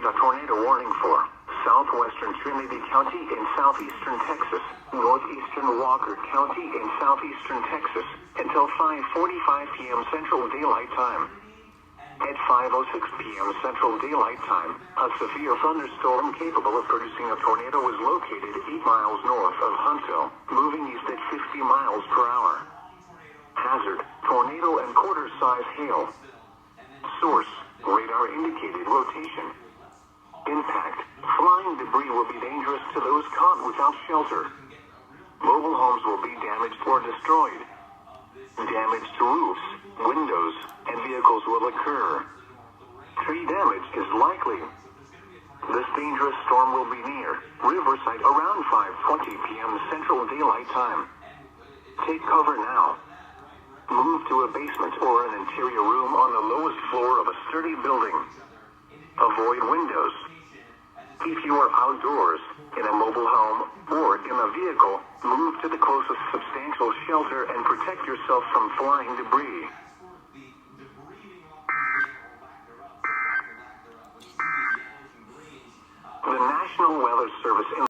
issued a tornado warning for southwestern Trinity County in southeastern Texas, northeastern Walker County in southeastern Texas, until 5:45 p.m. Central Daylight Time. At 5:06 p.m. Central Daylight Time, a severe thunderstorm capable of producing a tornado was located 8 miles north of Huntsville, moving east at 50 miles per hour. Hazard, tornado and quarter-size hail. Source, radar indicated rotation. Impact, flying debris will be dangerous to those caught without shelter. Mobile homes will be damaged or destroyed. Damage to roofs, windows, and vehicles will occur. Tree damage is likely. This dangerous storm will be near Riverside around 5:20 p.m. Central Daylight Time. Take cover now. Move to a basement or an interior room on the lowest floor of a sturdy building. Avoid windows. If you are outdoors, in a mobile home, or in a vehicle, move to the closest substantial shelter and protect yourself from flying debris. The National Weather Service